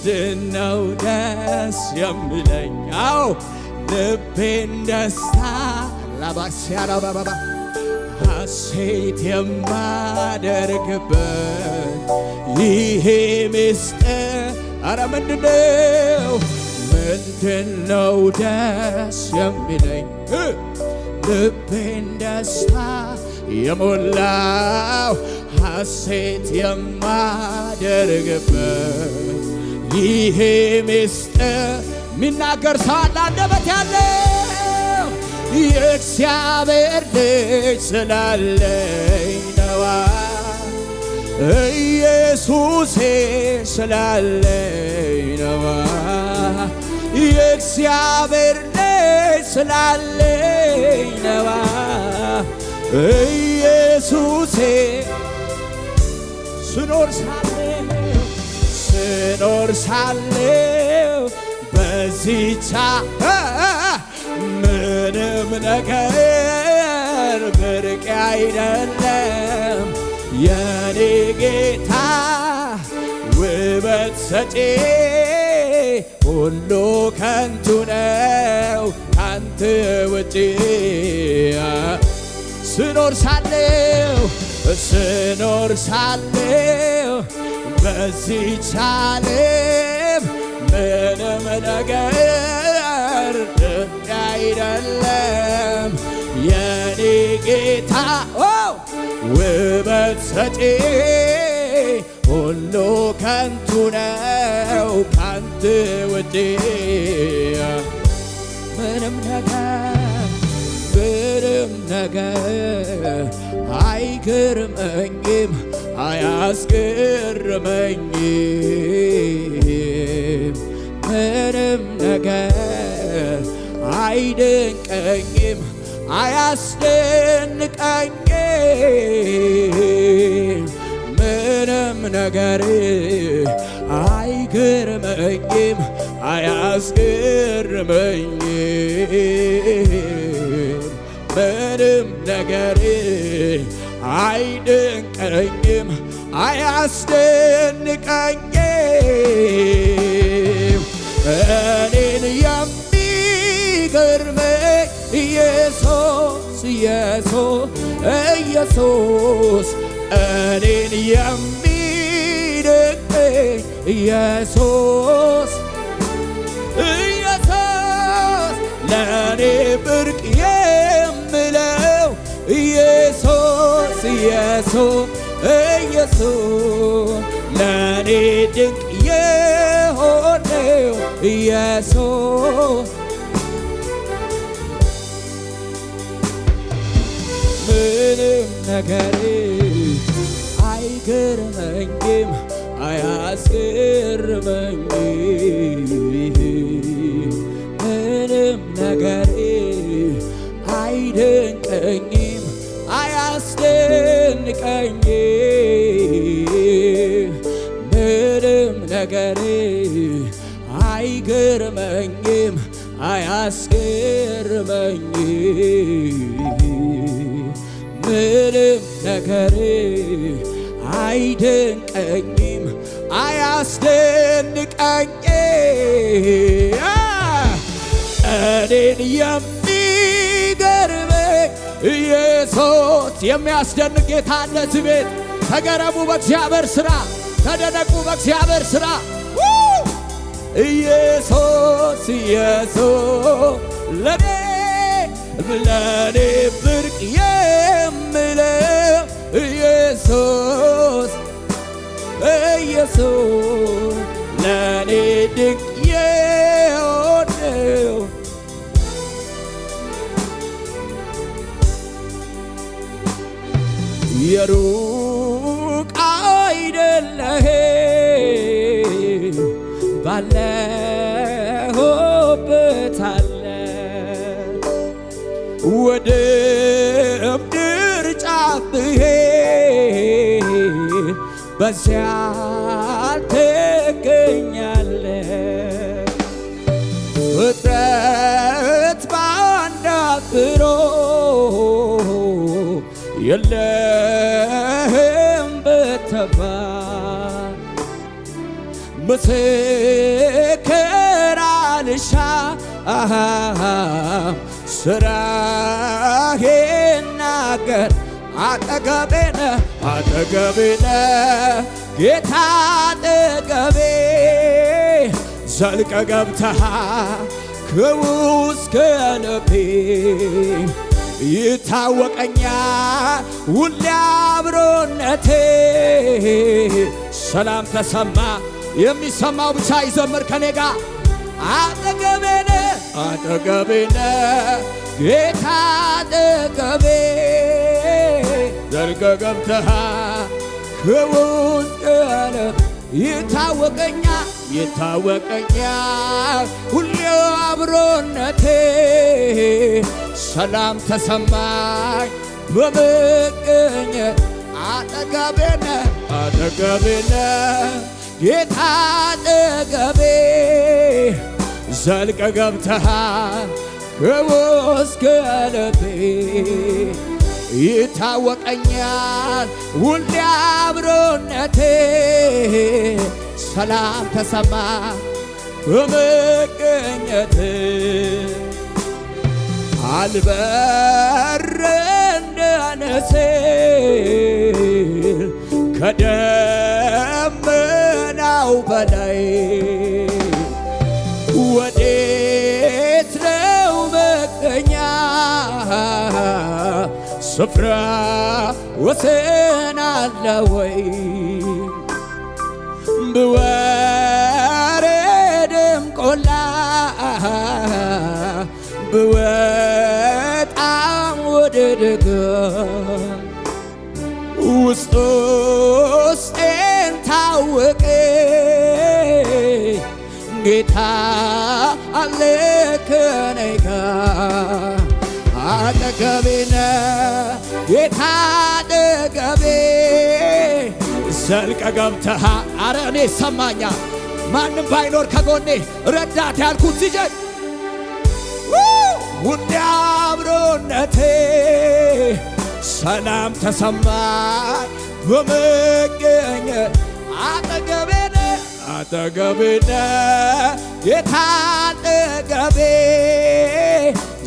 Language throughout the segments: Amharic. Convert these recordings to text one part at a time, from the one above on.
ምንድነው ደስ የሚለኝ? አዎ ልቤን ደስታ ላባሲያራ ባባ ሐሴት የማደርግበት ይሄ ምስጢር አረ ምንድነው ደስ የሚለኝ? ልቤን ደስታ የሞላው ሐሴት የማደርግበት ይሄ ምስጢር ሚናገር ሰው አለ አንደበት ያለው የእግዚአብሔር ልጅ ስላለኝ ነዋ ኢየሱሴ ስላለኝ ነዋ የእግዚአብሔር ልጅ ስላለኝ ነዋ ኢየሱሴ ስኖር ሳለሁ በዚህች ምንም ነገር ብርቅ አይደለም የኔ ጌታ ውበት ሰጪ ሁሉ ከንቱ ነው ካንተ ውጪ ስኖር ሳለሁ በዚህች ዓለም ምንም ነገር ብርቅ አይደለም የኔ ጌታ ውበት ሰጪ ሁሉ ከንቱ ነው ካንተ ውጪ ምንም ነገር አይገርመኝም አያስገርመኝም ምንም ነገር አይደንቀኝም አያስደንቀኝም ምንም ነገር አይገርመኝም አያስገርመኝም ምንም ነገር አይደንቀኝም አያስደንቀኝም እኔን የሚገርመኝ ኢየሱስ እኔን የሚደንቀኝ ኢየሱስ ለእኔ ብርቅ የምለው ኢየሱስ ለእኔ ድንቅ የሆነው ኢየሱስ ምንም ነገር አይገርመኝም አያስገርመኝም ምንም ነገር አይደንቀኝም አያስደንቀኝም ምንም ነገር አይገርመኝም አያስገርመኝም ምንም ነገር አይደንቀኝም አያስደንቀኝም እኔን የሚገርመኝ ኢየሱስ የሚያስደንቅ ጌታ አለ እዚህ ቤት ተገረሙ በእግዚአብሔር ሥራ ተደነቁ በእግዚአብሔር ሥራ ኢየሱስ ለኔ ብርቅ የምለው ኢየሱስ ለኔ ድንቅ የሆነው የሩቅ አይደለህም ባለሁበት አለ ወደ ምድር ጫፍ ብሄድ በዚያ ትገኛለህ ፍጥረት በአንድ አፍሮ የለህም ብትባል ምስክር አልሻም ስራህ ይናገር አጠገቤ ነህ ጌታ አጠገቤ ዘልቀ ገብተሃል ከውስጥ ልቤ ይታወቀኛል ሁሌ አብሮነቴ ሰላም ተሰማ የሚሰማው ብቻ ይዘምር ከኔ ጋር አጠገቤ ነህ ጌታ አጠገቤ ዘልቀ ገብተሃል ከውስጥ ልቤ ይታወቀኛል ሁሌ አብሮነቴ ሰላም ተሰማኝ በመገኘት አጠገቤ ነህ ጌታ አጠገቤ ዘልቀ ገብተሃል ከውስጥ ልቤ ይታወቀኛል ሁሌ አብሮነቴ ሰላም ተሰማ በመገኘት አልበር እንደ ንስር ከደመናው በላይ ወዴት ነው መገኛ ስፍራ ወሰን አለ ወይ ብወርድም ቆላ ብወጣም ወደ ደጋ ውስጤን ታወቀ ጌታ አለ ከኔ ጋር አጠገቤ ነህ ጌታ አጠገቤ ዘልቀ ገብተሃል አረ እኔ ይሰማኛል ማንም ባይኖር ከጎኔ ረዳት ያልኩት ሲጀኝ ውዴ አብሮነቴ ሰላም ተሰማኝ በመገኘት አጠገቤ ነህ ጌታ አጠገቤ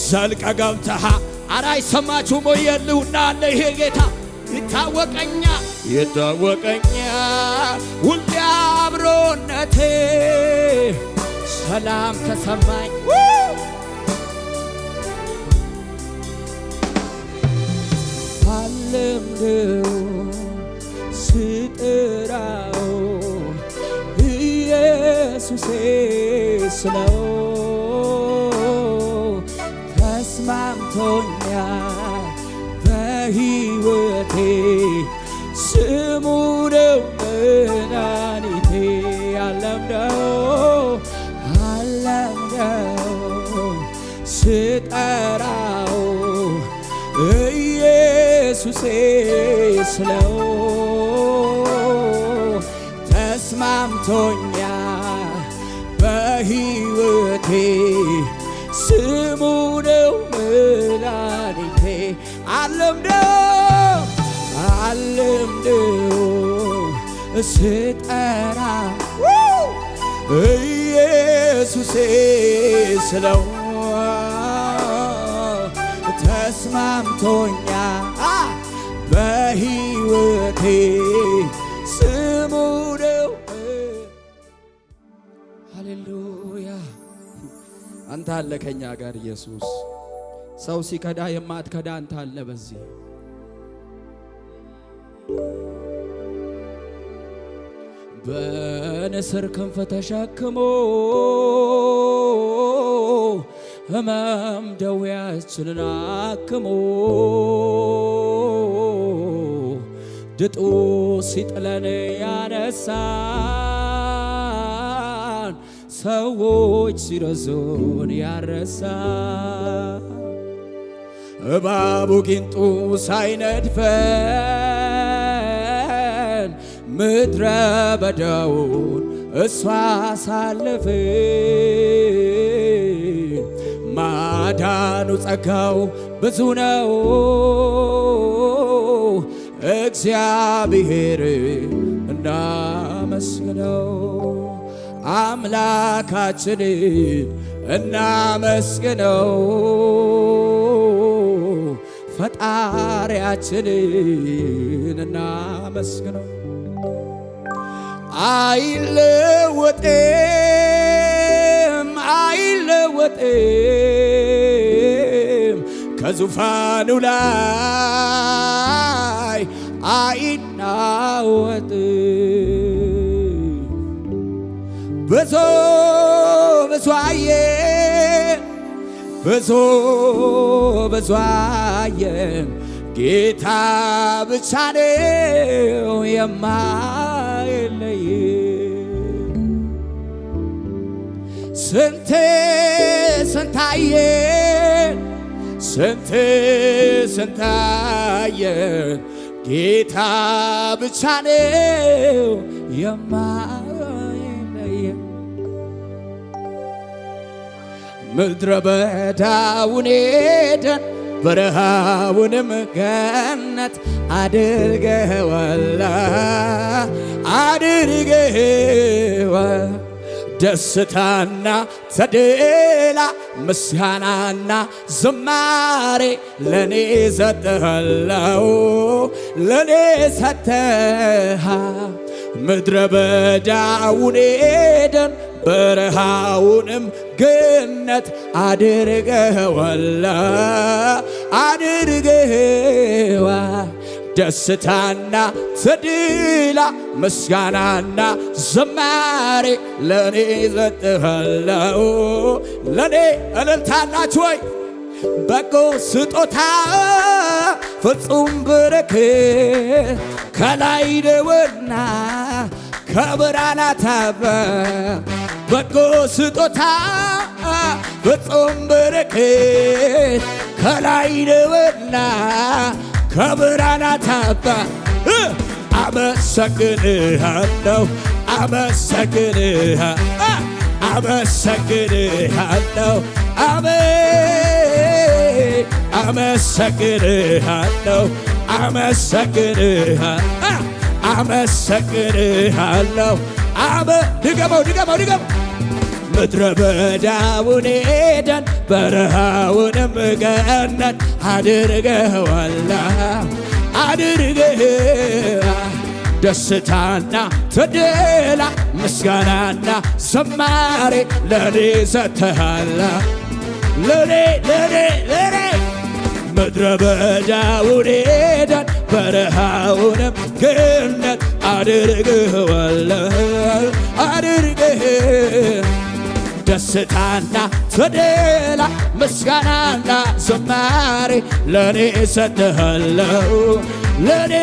ዘልቀ ገብተሃል አረ አይሰማችሁም ወይ የልውና አለ ይሄ ጌታ ይታወቀኛል ሁሌ አብሮነቴ ሰላም ተሰማኝ አለምነው ስጠራው ኢየሱሴ ስለው ተስማምቶኛል በሕይወቴ ስሙ ነው መድኃኒቴ አለምነው ስጠራው ኢየሱሴ ስለው ተስማምቶኛል በሕይወቴ ስሙ ነው መድኃኒቴ አለምነው ስጠራው ኢየሱሴ ስለው ተስማምቶኛል በሕይወቴ ስሙ ነው። ሃሌሉያ አንተ አለ ከኛ ጋር ኢየሱስ። ሰው ሲከዳ የማትከዳ አንተ አለ በዚህ በንስር ክንፍ ተሸክሞ ሕመም ደዌያችንን አክሞ ድጡ ሲጥለን ያነሳን ሰዎች ሲረዙን ያረሳን እባቡ ጊንጡ ሳይነድፈን ምድረ በዳውን እሷ አሳለፍን ማዳኑ ጸጋው ብዙ ነው እግዚአብሔር እናመስግነው። አምላካችንን እናመስግነው ፈጣሪያችንን እናመስግነው። አይለወጥም አይለወጥም ከዙፋኑ ላይ አይናወጥም። ብዙ አየን ብዙ አየን ጌታ ብቻ ነው የማይለይ። ስንት አየን ጌታ ብቻ ነው የማይለይ። ምድረ በዳውን ሄደን በረሃውንም ገነት አድርገዋል ደስታና ተድላ ምስጋናና ዝማሬ ለኔ ሰጠኸው ለኔ ሰጠሃ። ምድረ በዳውን ሄደን በረሃውንም ገነት አድርገዋል ደስታና ተድላ ምስጋናና ዝማሬ ለኔ ሰጠኸው ለኔ። እልልታላችሁ ወይ በጎ ስጦታ ፍጹም በረከት ከላይ ነውና ከብርሃናት በጎ ስጦታ ፍጹም በረከት ከላይ ነውና ከብርሃናት አመሰግንሃለሁ አመሰግንሃለሁ አመሰግንሃለሁ አመሰግንሃለሁ ድገመው ምድረ በዳውን ሄደን በረሃውንም ገነት አድርገዋል ደስታና ተድላ ምስጋናና ዝማሬ ለኔ ሰጥተሃል ለኔ ምድረ በዳውን ሄደን በረሃውንም ገነት አድርገዋል ደስታና ተድላ ምስጋናና ዝማሬ ለኔ ሰጥተኸው ለኔ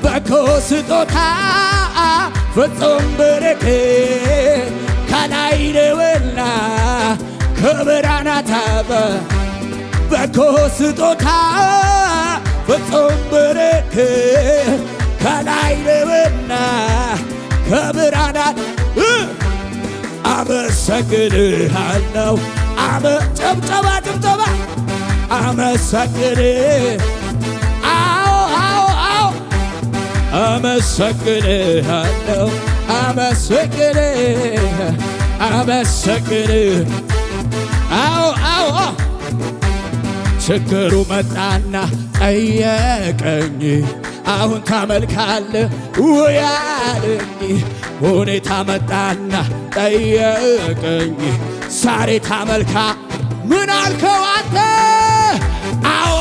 በጎ ስጦታ ፍጹም በረከት ከላይ ነውና ከብርሃናት በጎ ስጦታ ፍጹም በረከት ከላይ ነውና ከብርሃናት አመሰግንሃለሁ ጭብጨባ አመሰግንሃለሁ ችግሩ መጣና ጠየቀኝ አሁን ታመልካለህ ወይ አለኝ። ሁኔታ መጣና ጠየቀኝ ዛሬ ታመልካ ምን አልከው አንተ? አዎ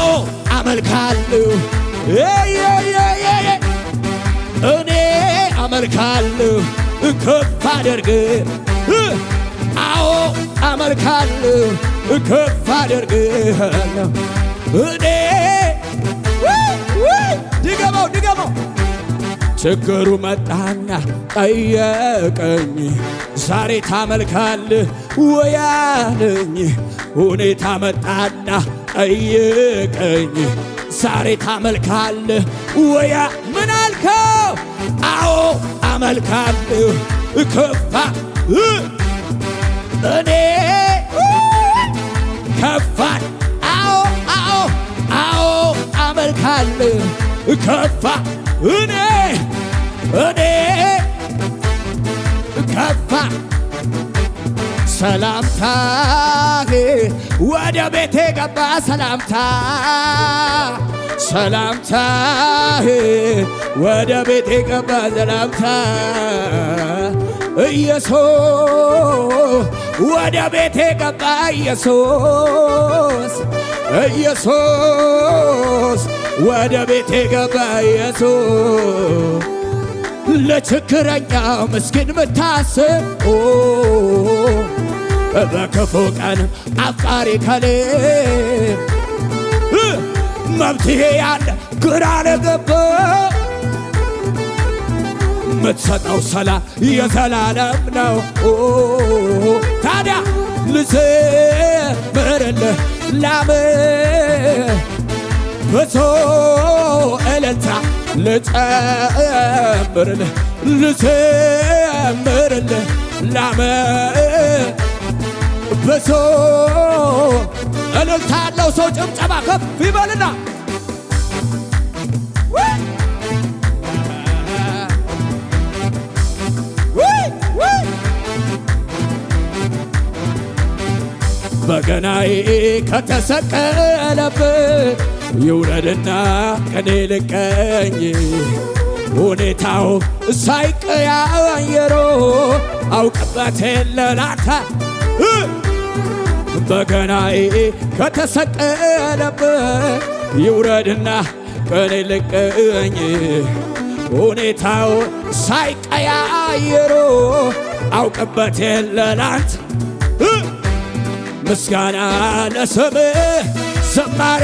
አመልካለሁ እኔ አመልካለሁ ከፍ አድርግ አዎ አመልካለሁ ከፍ አድርግሃለሁ እኔ ድገመው ችግሩ መጣና ጠየቀኝ ዛሬ ታመልካለህ ወይ አለኝ። ሁኔታ መጣና ጠየቀኝ ዛሬ ታመልካለህ ወይ ምን አልከው? አዎ አመልካለሁ ከፍ እኔ ከፋን አዎ አመልካለሁ ከፋ እኔ ሰላምታ ወደ ቤቴ ገባ ሰላምታ ሰላምታ ወደ ቤቴ ገባ ሰላምታ ኢየሱስ ወደ ቤቴ ገባ ኢየሱስ ኢየሱስ ወደ ቤቴ ገባ ኢየሱስ ለችግረኛው ምስኪን ምታስብ በክፉ ቀን አፍቃሪ ከልብ መብትሄ ያለ ግራ ለገባ ምትሰጠው ሰላም የዘላለም ነው። ታዲያ ልዘምርልህ ላምህ ብዙ እልልታ ልጨምርልህ ልዘምርልህ ላምህ ብዙ እልልታ ያለው ሰው ጭብጨባ ከፍ ይበልና በገናዬ ከተሰቀለበት ይውረድና ከኔ ልቀኝ ሁኔታው ሳይቀያየሮ አውቅበት ለላታ በገናዬ ከተሰቀለበት ይውረድና ከኔ ልቀኝ ሁኔታው ሳይቀያየሮ አውቅበት ለላንተ ምስጋና ለስምህ ዘማሬ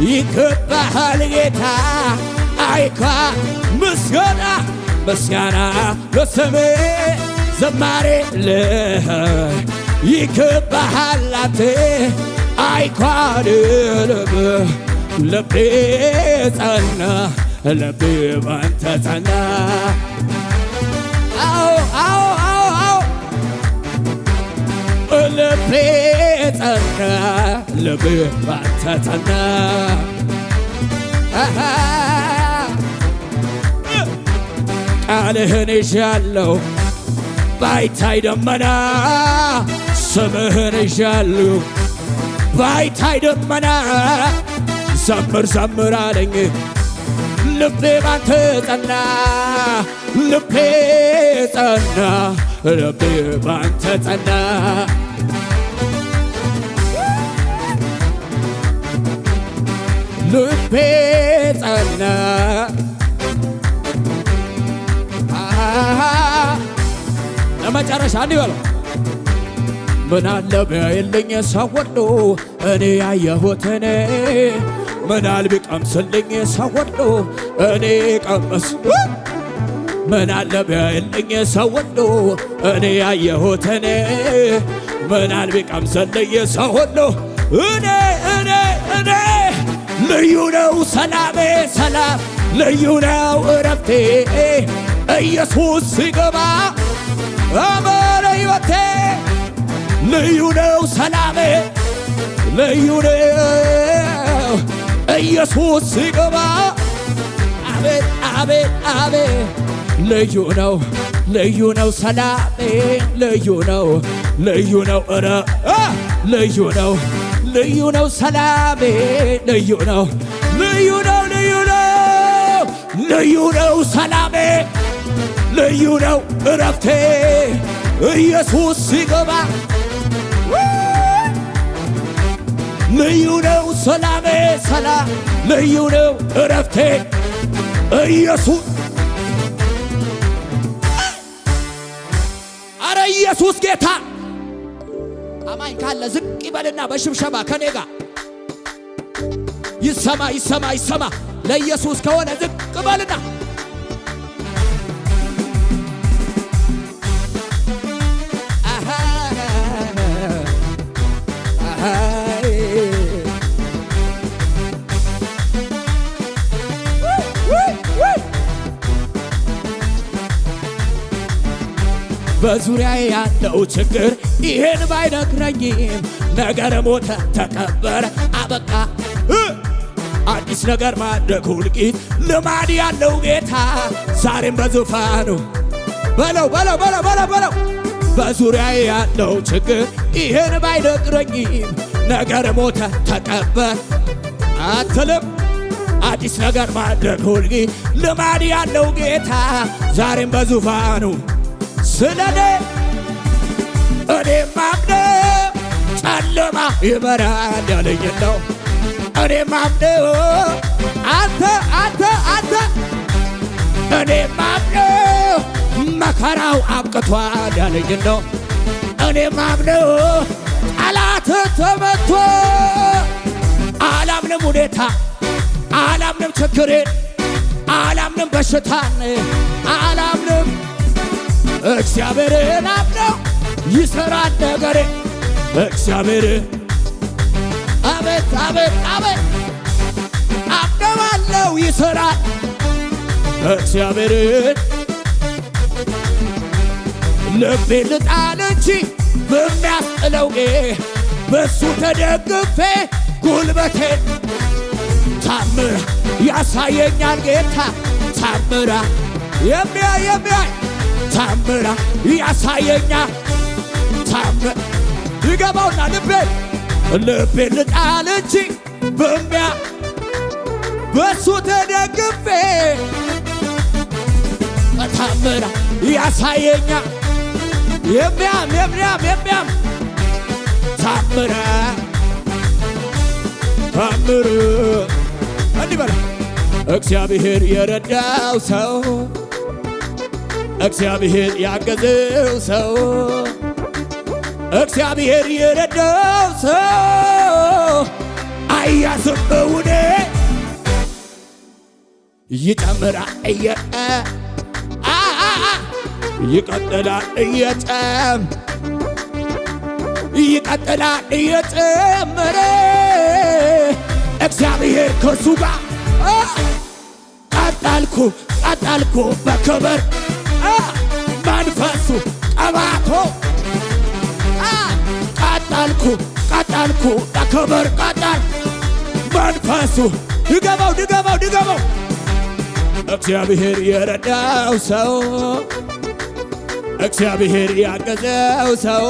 ይገባሃል ጌታ አይካ ምስጋና ምስጋና ለስምህ ዘማሬ ይገባሃል አንተ አይኳን ልቤ ጸና ልቤ ባንተ ጸና ልቤ ጸና ልቤ ባንተ ጸና ቃልህን ይዣለሁ ባይታይ ደመና ስምህን ይዣለሁ ባይታይ ደመና ዘምር ዘምር አለኝ ልቤ ባንተ ጸና ልቤ ጸና ልቤ ባንተ ጸና ልቤ ጸና ለመጨረሻ እንዲህ በለው ምናለ ቢያየልኝ ሰው ሁሉ እኔ ያየሁትን ምናል ቢቀምስልኝ ሰው ሁሉ እኔ ቀመስ ምናለ ቢያየልኝ ሰው ሁሉ እኔ ያየሁትን ምናል ቢቀምስልኝ ሰው ሁሉ እኔ ልዩ ነው ሰላሜ ሰላም ልዩ ነው እረፍቴ ኢየሱስ ሲገባ አመረ ሕይወቴ ልዩ ነው ሰላሜ ልዩ ነው ኢየሱስ ሲገባ አቤት አቤት አቤት ልዩ ነው ሰላሜ ልዩ ነው ልዩ ነው ሰላሜ ልዩ ነው ሰላሜ ልዩ ነው እረፍቴ ኢየሱስ ሲገባ ልዩ ነው ሰላሜ ሰላም ልዩ ነው እረፍቴ ኢየሱስ አረ ኢየሱስ ጌታ አማኝ ካለ ዝቅ ይበልና በሽብሸባ ከኔ ጋር ይሰማ ለኢየሱስ ከሆነ ዝቅ በልና በዙሪያዬ ያለው ችግር ይሄን ባይነግረኝም ነገር ሞተ ተቀበረ አበቃ አዲስ ነገር ማድረግ ሁልጊዜ ልማድ ያለው ጌታ ዛሬም በዙፋኑ በለው በለው በለው በለው በለው። በዙሪያዬ ያለው ችግር ይህን ባይነግረኝም ነገር ሞተ ተቀበር አትልም። አዲስ ነገር ማድረግ ሁልጊዜ ልማድ ያለው ጌታ ዛሬም በዙፋኑ ስለኔ እኔ ማምነው ጨለማ ይበራል ያለኝ ነው። እኔ ማምነው አንተ እኔ ማምነው መከራው አብቅቷል ያለኝ ነው። እኔ ማምነው ጠላት ተመቶ አላምንም ሁኔታ አላምንም ችግሬን አላምንም በሽታን አላምንም እግዚአብሔርን አምነው ይሠራል ነገሬ እግዚአብሔር አቤት አቤት አቤት አምነዋለሁ ይሠራል እግዚአብሔርን ልቤ ልጣል እንጂ በሚያስጥለው በሱ ተደግፌ ጉልበቴን ታምራ ያሳየኛል ጌታ ታምራ የሚያይ ታምራ ያሳየኛል ታምራ ይገባውና ልቤ ልጣል እንጂ በሱ ተደግፌ ታምራ ያሳየኛል የሚያም ታምራ ታምር እንዲህ በላ እግዚአብሔር የረዳው ሰው እግዚአብሔር ያገዘው ሰው እግዚአብሔር የረዳው ሰው አያዝም በውኔ ይጨምራል ይቀጥላል እየጨመረ እግዚአብሔር ከእርሱ ጋር ቀጠልኩ በክብር መንፈሱ ቀባቶ ቀጠልኩ በክብር መንፈሱ ድገመው እግዚአብሔር የረዳው ሰው እግዚአብሔር ያገዘው ሰው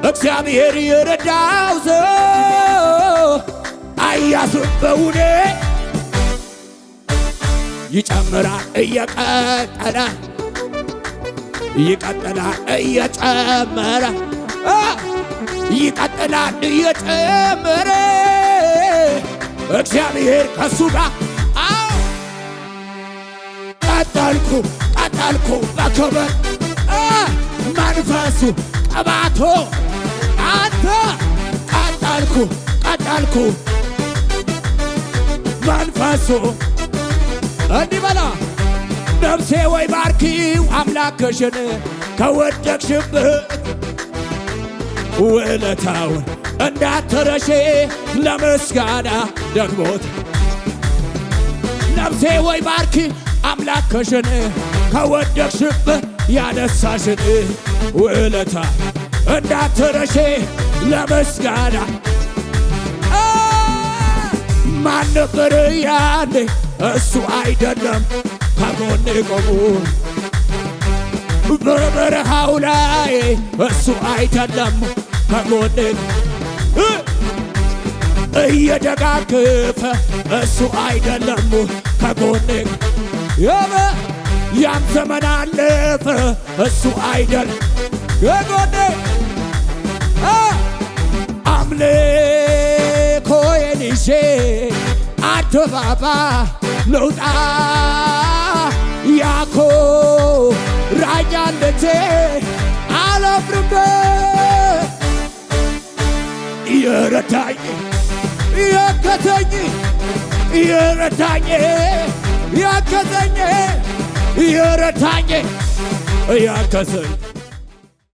እግዚአብሔር የረዳው ሰው አያዝም በውኔ ይጨምራል ይቀጥላል እየጨመረ እግዚአብሔር ከሱ ጋር ቀጠልኩ በክብር መንፈሱ ቀባቶ አንተ ቀጠልኩ መንፈሱ እንዲህ በላ ነፍሴ ወይ ባርኪው አምላክሽን ከወደቅሽበት ውለታውን እንዳትረሺ ለምስጋና ደግሞት ነፍሴ ወይ ባርኪ አምላክሽን ከወደቅሽበት ያነሳሽን ውለታ እንዳትረሺ ለምስጋና ማን ነበር ያኔ እሱ አይደለም ከጎኔ ቆሞ በበረሃው ላይ እሱ አይደለም ከጎኔ እየደጋገፈ እሱ አይደለም ከጎኔ ያም ዘመን አለፈ እሱ አይደለም ከጎኔ አምልኮዬን ይዤ አደባባይ ልውጣ ያኮራኛል ልጄ አላፍርበት የረዳኝ ያገዘኝ